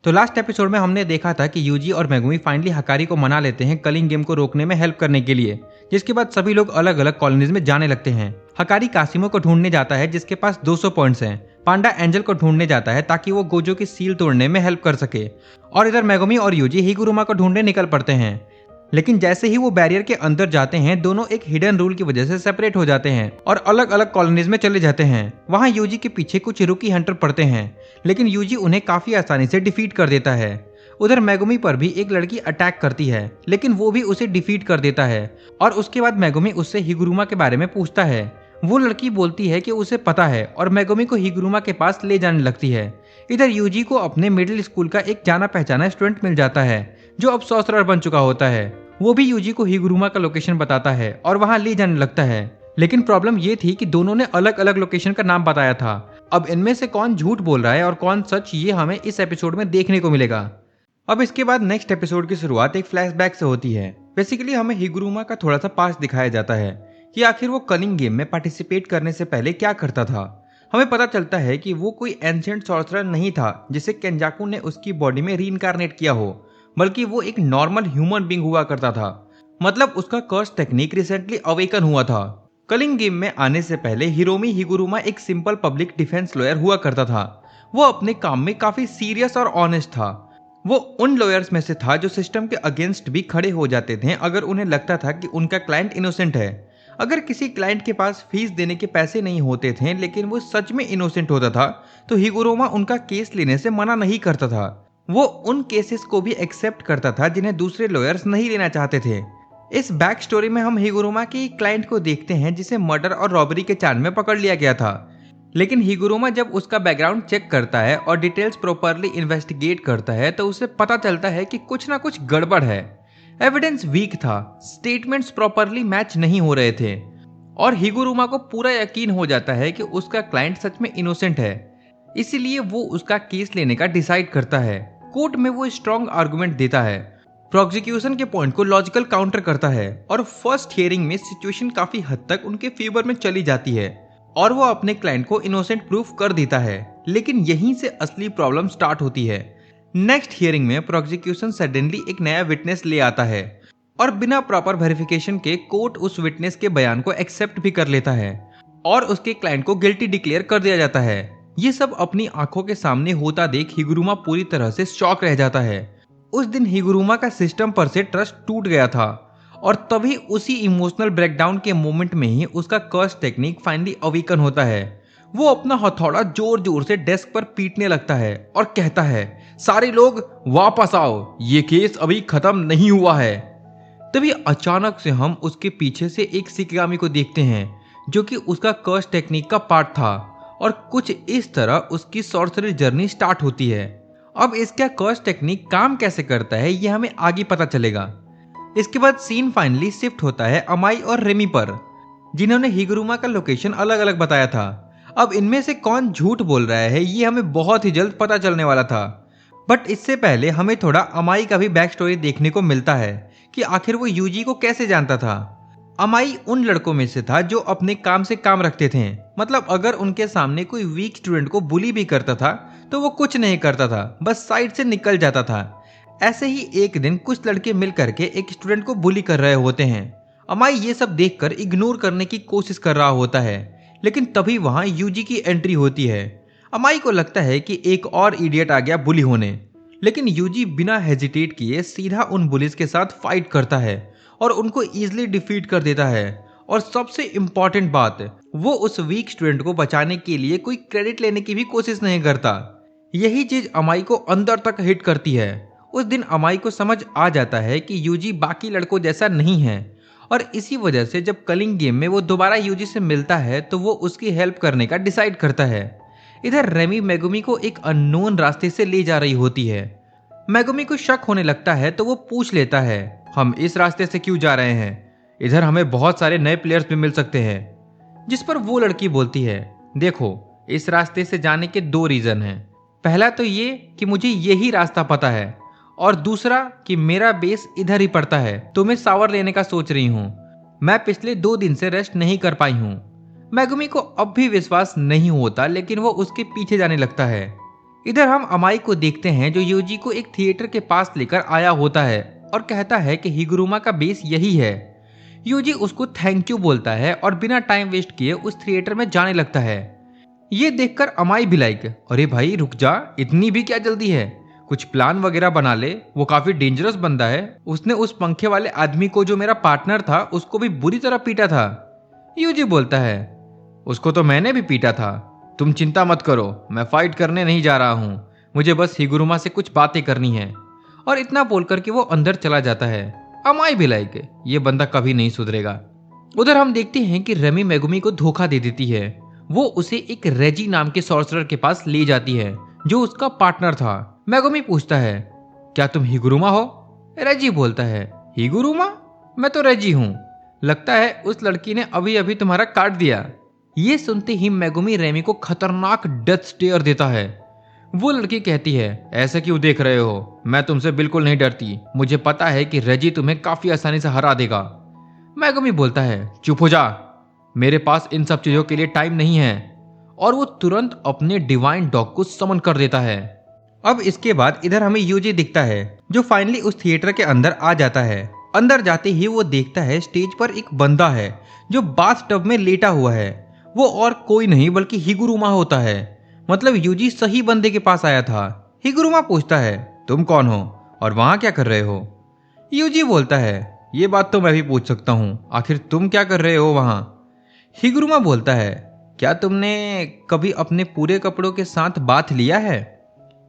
तो last episode में हमने देखा था कि यूजी और मेगुमी फाइनली हकारी को मना लेते हैं कलिंग गेम को रोकने में हेल्प करने के लिए, जिसके बाद सभी लोग अलग अलग कॉलोनीज में जाने लगते हैं। हकारी कासिमो को ढूंढने जाता है जिसके पास 200 पॉइंट्स हैं। पांडा एंजल को ढूंढने जाता है ताकि वो गोजो की सील तोड़ने में हेल्प कर सके, और इधर मेगुमी और यूजी हिगुरुमा को ढूंढने निकल पड़ते हैं। लेकिन जैसे ही वो बैरियर के अंदर जाते हैं, दोनों एक हिडन रूल की वजह से सेपरेट हो जाते हैं और अलग अलग कॉलोनीज में चले जाते हैं। वहां यूजी के पीछे कुछ रुकी हंटर पड़ते हैं, लेकिन यूजी उन्हें काफी आसानी से डिफीट कर देता है। उधर मेगुमी पर भी एक लड़की अटैक करती है, लेकिन वो भी उसे डिफीट कर देता है। और उसके बाद मेगुमी उससे हिगुरुमा के बारे में पूछता है। वो लड़की बोलती है कि उसे पता है और मेगुमी को हिगुरुमा के पास ले जाने लगती है। इधर यूजी को अपने मिडिल स्कूल का एक जाना पहचाना स्टूडेंट मिल जाता है जो अब सॉर्सरर बन चुका होता है। वो भी यूजी को हिगुरुमा का लोकेशन बताता है और वहां ले जाने लगता है। लेकिन प्रॉब्लम ये थी कि दोनों ने अलग अलग लोकेशन का नाम बताया था। अब इनमें से कौन झूठ बोल रहा है और कौन सच, ये हमें इस एपिसोड में देखने को मिलेगा। अब इसके बाद नेक्स्ट एपिसोड की शुरुआत एक फ्लैशबैक से होती है। बेसिकली हमें हिगुरुमा का थोड़ा सा पास्ट दिखाया जाता है कि आखिर वो कलिंग गेम में पार्टिसिपेट करने से पहले क्या करता था। हमें पता चलता है कि वो कोई एंशिएंट सॉर्सरर नहीं था जिसे केंजाकू ने उसकी बॉडी में रीइंकार्नेट किया हो, बल्कि वो एक नॉर्मल ह्यूमन बीइंग हुआ करता था। मतलब उसका कर्स टेक्निक रिसेंटली अवेकन हुआ था। कलिंग गेम में आने से पहले हिरोमी हिगुरुमा एक सिंपल पब्लिक डिफेंस लॉयर हुआ करता था। वो अपने काम में काफी सीरियस और ऑनेस्ट था। वो उन लॉयर्स में से था जो सिस्टम के अगेंस्ट भी खड़े हो जाते थे अगर उन्हें लगता था कि उनका क्लाइंट इनोसेंट है। अगर किसी क्लाइंट के पास फीस देने के पैसे नहीं होते थे लेकिन वो सच में इनोसेंट होता था, तो हिगुरुमा उनका केस लेने से मना नहीं करता था। वो उन केसेस को भी एक्सेप्ट करता था जिन्हें दूसरे लॉयर्स नहीं लेना चाहते थे। इस बैक स्टोरी में हम हिगुरुमा के एक क्लाइंट को देखते हैं जिसे मर्डर और रॉबरी के चार्ज में पकड़ लिया गया था। लेकिन हिगुरुमा जब उसका बैकग्राउंड चेक करता है और डिटेल्स प्रॉपरली इन्वेस्टिगेट करता है तो उसे पता चलता है कि कुछ ना कुछ गड़बड़ है। एविडेंस वीक था, स्टेटमेंट्स प्रॉपरली मैच नहीं हो रहे थे, और हिगुरुमा को पूरा यकीन हो जाता है कि उसका क्लाइंट सच में इनोसेंट है। इसीलिए वो उसका केस लेने का डिसाइड करता है। कोर्ट में वो स्ट्रॉन्ग आर्गुमेंट देता है, प्रोसिक्यूशन के पॉइंट को लॉजिकल काउंटर करता है, और फर्स्ट हियरिंग में सिचुएशन काफी हद तक उनके फेवर में चली जाती है और वो अपने क्लाइंट को इनोसेंट प्रूफ कर देता है। लेकिन यहीं से असली प्रॉब्लम स्टार्ट होती है। नेक्स्ट हियरिंग में प्रोसिक्यूशन सडनली एक नया विटनेस ले आता है और बिना प्रॉपर वेरिफिकेशन के कोर्ट उस विटनेस के बयान को एक्सेप्ट भी कर लेता है और उसके क्लाइंट को गिल्टी डिक्लेयर कर दिया जाता है। ये सब अपनी आंखों के सामने होता देख हिगुरुमा पूरी तरह से शॉक रह जाता है। उस दिन हिगुरुमा का सिस्टम पर से ट्रस्ट टूट गया था, और तभी उसी इमोशनल ब्रेकडाउन के मोमेंट में ही उसका कर्स टेक्निक फाइनली अवेकन होता है। वो अपना हथौड़ा जोर जोर से डेस्क पर पीटने लगता है और कहता है, सारे लोग वापस आओ, ये केस अभी खत्म नहीं हुआ है। तभी अचानक से हम उसके पीछे से एक शिकिगामी को देखते हैं जो कि उसका कर्स टेक्निक का पार्ट था, और कुछ इस तरह उसकी सॉर्सरी जर्नी स्टार्ट होती है। अब इसका कर्स टेक्निक काम कैसे करता है ये हमें आगे पता चलेगा। इसके बाद सीन फाइनली शिफ्ट होता है अमाई और रेमी पर, जिन्होंने हिगुरुमा का लोकेशन अलग अलग बताया था। अब इनमें से कौन झूठ बोल रहा है ये हमें बहुत ही जल्द पता चलने वाला था। बट इससे पहले हमें थोड़ा अमाई का भी बैक स्टोरी देखने को मिलता है कि आखिर वो यूजी को कैसे जानता था। अमाई उन लड़कों में से था जो अपने काम से काम रखते थे। मतलब अगर उनके सामने कोई वीक स्टूडेंट को बुली भी करता था तो वो कुछ नहीं करता था, बस साइड से निकल जाता था। ऐसे ही एक दिन कुछ लड़के मिल करके एक स्टूडेंट को बुली कर रहे होते हैं। अमाई ये सब देखकर इग्नोर करने की कोशिश कर रहा होता है, लेकिन तभी वहां यूजी की एंट्री होती है। अमाई को लगता है कि एक और इडियट आ गया बुली होने, लेकिन यूजी बिना हेजिटेट किए सीधा उन बुलिस के साथ फाइट करता है और उनको इजीली डिफीट कर देता है। और सबसे इम्पोर्टेंट बात, वो उस वीक स्टूडेंट को बचाने के लिए कोई क्रेडिट लेने की भी कोशिश नहीं करता। यही चीज अमाई को अंदर तक हिट करती है। उस दिन अमाई को समझ आ जाता है कि यूजी बाकी लड़कों जैसा नहीं है, और इसी वजह से जब कलिंग गेम में वो दोबारा यूजी से मिलता है तो वो उसकी हेल्प करने का डिसाइड करता है। इधर रेमी मेगुमी को एक अननोन रास्ते से ले जा रही होती है। मेगुमी को शक होने लगता है तो वो पूछ लेता है, हम इस रास्ते से क्यों जा रहे हैं? इधर हमें बहुत सारे नए प्लेयर्स भी मिल सकते हैं। जिस पर वो लड़की बोलती है, देखो इस रास्ते से जाने के 2 रीजन हैं। पहला तो ये कि मुझे यही रास्ता पता है, और दूसरा कि मेरा बेस इधर ही पड़ता है, तो मैं शावर लेने का सोच रही हूँ। मैं पिछले 2 दिन से रेस्ट नहीं कर पाई हूँ। मेगुमी को अब भी विश्वास नहीं होता, लेकिन वो उसके पीछे जाने लगता है। इधर हम अमाई को देखते हैं जो यूजी को एक थिएटर के पास लेकर आया होता है और कहता है कि हिगुरुमा का बेस यही है। यूजी उसको थैंक यू बोलता है और बिना टाइम वेस्ट किए उस थिएटर में जाने लगता है। ये देखकर अमाई भी लाइक, अरे भाई रुक जा, इतनी भी क्या जल्दी है, कुछ प्लान वगैरह बना ले, वो काफी डेंजरस बंदा है, उसने उस पंखे वाले आदमी को जो मेरा पार्टनर था उसको भी बुरी तरह पीटा था। यूजी बोलता है, उसको तो मैंने भी पीटा था, तुम चिंता मत करो, मैं फाइट करने नहीं जा रहा हूँ, मुझे बस हिगुरुमा से कुछ बातें करनी है। और इतना बोलकर के वो अंदर चला जाता है। अमाई भी लाइक, ये बंदा कभी नहीं सुधरेगा। उधर हम देखते हैं कि रेमी मेगुमी को धोखा दे देती है। वो उसे एक रेजी नाम के सॉर्सरर के पास ले जाती है जो उसका पार्टनर था। मेगुमी पूछता है, क्या तुम हिगुरुमा हो? रेजी बोलता है, हिगुरुमा? मैं तो रेजी हूँ, लगता है उस लड़की ने अभी अभी तुम्हारा काट दिया। ये सुनते ही मेगुमी रेमी को खतरनाक डेथ स्टेयर देता है। वो लड़की कहती है, ऐसे क्यों देख रहे हो, मैं तुमसे बिल्कुल नहीं डरती, मुझे पता है कि रेजी तुम्हें काफी आसानी से हरा देगा। मेगुमी बोलता है, चुप हो जा, मेरे पास इन सब चीजों के लिए टाइम नहीं है। और वो तुरंत अपने डिवाइन डॉग को समन कर देता है। अब इसके बाद इधर हमें यूजी दिखता है जो फाइनली उस थिएटर के अंदर आ जाता है। अंदर जाते ही वो देखता है स्टेज पर एक बंदा है जो बाथ टब में लेटा हुआ है। वो और कोई नहीं बल्कि हिगुरुमा होता है। मतलब यूजी सही बंदे के पास आया था। हिगुरुमा पूछता है, तुम कौन हो और वहां क्या कर रहे हो? यूजी बोलता है, ये बात तो मैं भी पूछ सकता हूँ, आखिर तुम क्या कर रहे हो वहां? हिगुरुमा बोलता है, क्या तुमने कभी अपने पूरे कपड़ों के साथ बाथ लिया है?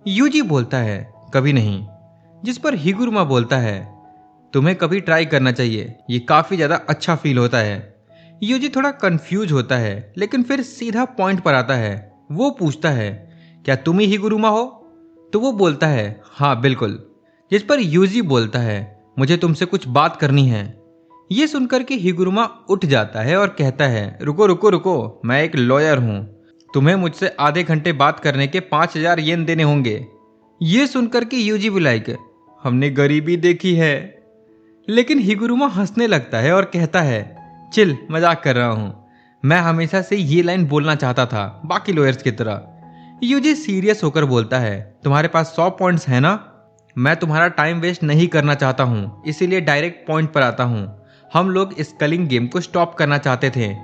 यूजी बोलता है, कभी नहीं। जिस पर हिगुरुमा बोलता है, तुम्हें कभी ट्राई करना चाहिए, ये काफी ज्यादा अच्छा फील होता है। यूजी थोड़ा कंफ्यूज होता है लेकिन फिर सीधा पॉइंट पर आता है। वो पूछता है, क्या तुम ही हिगुरुमा हो? तो वो बोलता है, हाँ बिल्कुल। जिस पर यूजी बोलता है, मुझे तुमसे कुछ बात करनी है। ये सुनकर के हिगुरुमा उठ जाता है और कहता है, रुको रुको रुको, मैं एक लॉयर हूं, तुम्हें मुझसे आधे घंटे बात करने के 5000 येन देने होंगे। ये सुनकर के यूजी भी लाइक, हमने गरीबी देखी है। लेकिन हिगुरुमा हंसने लगता है और कहता है, चिल, मजाक कर रहा हूं, मैं हमेशा से ये लाइन बोलना चाहता था बाकी लॉयर्स की तरह। यूजी सीरियस होकर बोलता है, तुम्हारे पास 100 पॉइंट्स है ना? मैं तुम्हारा टाइम वेस्ट नहीं करना चाहता हूं, इसीलिए डायरेक्ट पॉइंट पर आता हूं। हम लोग इस कलिंग गेम को स्टॉप करना चाहते थे,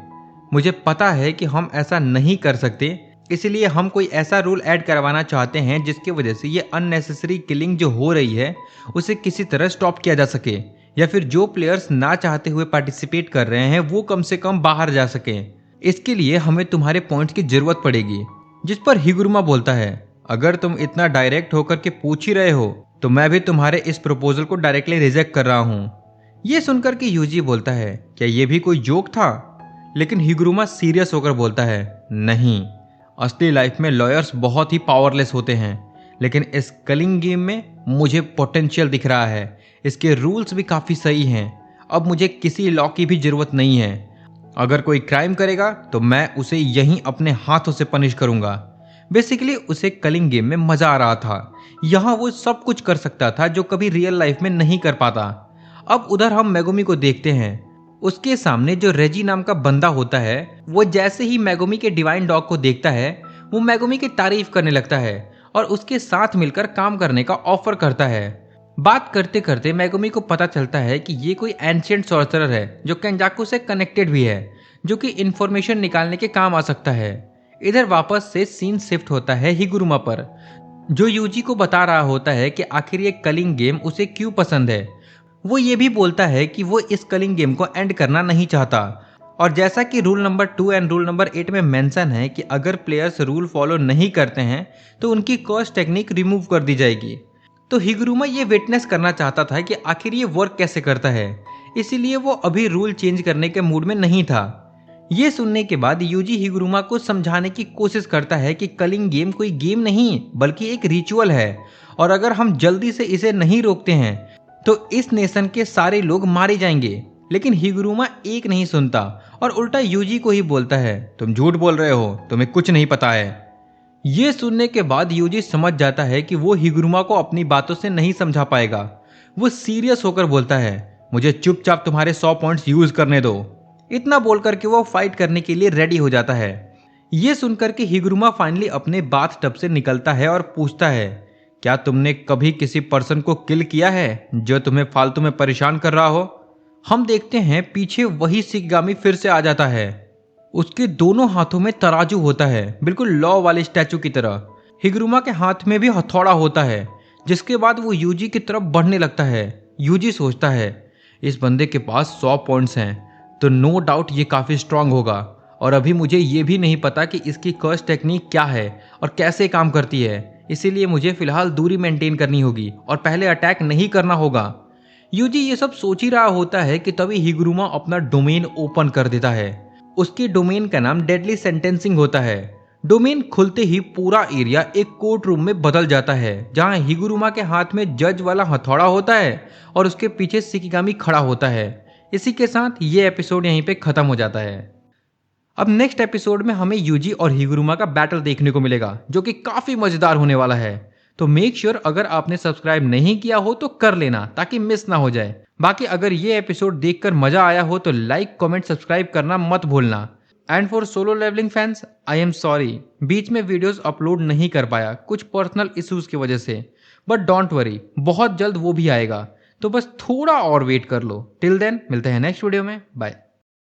मुझे पता है कि हम ऐसा नहीं कर सकते, इसलिए हम कोई ऐसा रूल ऐड करवाना चाहते हैं जिसकी वजह से ये अननेसेसरी किलिंग जो हो रही है उसे किसी तरह स्टॉप किया जा सके, या फिर जो प्लेयर्स ना चाहते हुए पार्टिसिपेट कर रहे हैं वो कम से कम बाहर जा सकें। इसके लिए हमें तुम्हारे पॉइंट्स की जरूरत पड़ेगी। जिस पर हिगुरुमा बोलता है, अगर तुम इतना डायरेक्ट होकर के पूछ ही रहे हो तो मैं भी तुम्हारे इस प्रपोजल को डायरेक्टली रिजेक्ट कर रहा हूँ। ये सुनकर के यूजी बोलता है, क्या ये भी कोई जोक था? लेकिन हिगुरुमा सीरियस होकर बोलता है, नहीं, असली लाइफ में लॉयर्स बहुत ही पावरलेस होते हैं, लेकिन इस कलिंग गेम में मुझे पोटेंशियल दिख रहा है, इसके रूल्स भी काफ़ी सही हैं, अब मुझे किसी लॉ की भी ज़रूरत नहीं है। अगर कोई क्राइम करेगा तो मैं उसे यहीं अपने हाथों से पनिश करूंगा। बेसिकली उसे कलिंग गेम में मज़ा आ रहा था, यहाँ वो सब कुछ कर सकता था जो कभी रियल लाइफ में नहीं कर पाता। अब उधर हम मेगुमी को देखते हैं, उसके सामने जो रेजी नाम का बंदा होता है वो जैसे ही मेगुमी के डिवाइन डॉग को देखता है वो मेगुमी की तारीफ करने लगता है और उसके साथ मिलकर काम करने का ऑफर करता है। बात करते करते मेगुमी को पता चलता है कि ये कोई एंशिएंट सॉर्सरर है जो केंजाकू से कनेक्टेड भी है, जो कि इंफॉर्मेशन निकालने के काम आ सकता है। इधर वापस से सीन शिफ्ट होता है हिगुरुमा पर, जो यूजी को बता रहा होता है कि आखिर ये कलिंग गेम उसे क्यों पसंद है। वो ये भी बोलता है कि वो इस कलिंग गेम को एंड करना नहीं चाहता, और जैसा कि rule number 2 and rule number 8 में मेंशन है कि अगर प्लेयर्स रूल फॉलो नहीं करते हैं तो उनकी कर्स टेक्निक रिमूव कर दी जाएगी। तो हिगुरुमा ये विटनेस करना चाहता था कि आखिर ये वर्क कैसे करता है, इसीलिए वो अभी रूल चेंज करने के मूड में नहीं था। ये सुनने के बाद यूजी हिगुरुमा को समझाने की कोशिश करता है कि कलिंग गेम कोई गेम नहीं बल्कि एक रिचुअल है, और अगर हम जल्दी से इसे नहीं रोकते हैं तो इस नेशन के सारे लोग मारे जाएंगे। लेकिन हिगुरुमा एक नहीं सुनता और उल्टा यूजी को ही बोलता है, तुम झूठ बोल रहे हो, तुम्हें कुछ नहीं पता है। ये सुनने के बाद यूजी समझ जाता है कि वो हिगुरुमा को अपनी बातों से नहीं समझा पाएगा। वो सीरियस होकर बोलता है, मुझे चुपचाप तुम्हारे 100 पॉइंट्स यूज करने दो। इतना बोलकर के वो फाइट करने के लिए रेडी हो जाता है। ये सुनकर के हिगुरुमा फाइनली अपने बाथ टब से निकलता है और पूछता है, क्या तुमने कभी किसी पर्सन को किल किया है जो तुम्हें फालतू में परेशान कर रहा हो? हम देखते हैं पीछे वही शिकिगामी फिर से आ जाता है। उसके दोनों हाथों में तराजू होता है, बिल्कुल लॉ वाले स्टैचू की तरह। हिगुरुमा के हाथ में भी हथौड़ा होता है। जिसके बाद वो यूजी की तरफ बढ़ने लगता है। यूजी सोचता है, इस बंदे के पास 100 पॉइंट्स हैं, तो नो डाउट ये काफ़ी स्ट्रांग होगा। और अभी मुझे ये भी नहीं पता कि इसकी कर्स टेक्निक क्या है और कैसे काम करती है, इसीलिए मुझे फिलहाल दूरी मेंटेन करनी होगी और पहले अटैक नहीं करना होगा। यूजी ये सब सोच ही रहा होता है कि तभी हिगुरुमा अपना डोमेन ओपन कर देता है। उसके डोमेन का नाम डेडली सेंटेंसिंग होता है। डोमेन खुलते ही पूरा एरिया एक कोर्ट रूम में बदल जाता है, जहां हिगुरुमा के हाथ में जज वाला हथौड़ा होता है और उसके पीछे शिकिगामी खड़ा होता है। इसी के साथ ये एपिसोड यहीं पे खत्म हो जाता है। अब नेक्स्ट एपिसोड में हमें यूजी और हिगुरुमा का बैटल देखने को मिलेगा, जो कि काफी मजेदार होने वाला है। तो मेक श्योर अगर आपने सब्सक्राइब नहीं किया हो तो कर लेना, ताकि मिस ना हो जाए। बाकी अगर ये एपिसोड देखकर मजा आया हो तो लाइक कमेंट सब्सक्राइब करना मत भूलना। And for solo levelling fans, I am sorry, बीच में वीडियोस अपलोड नहीं कर पाया कुछ पर्सनल इश्यूज की वजह से, बट डोंट वरी, बहुत जल्द वो भी आएगा। तो बस थोड़ा और वेट कर लो। टिल देन मिलते हैं नेक्स्ट वीडियो में। बाय।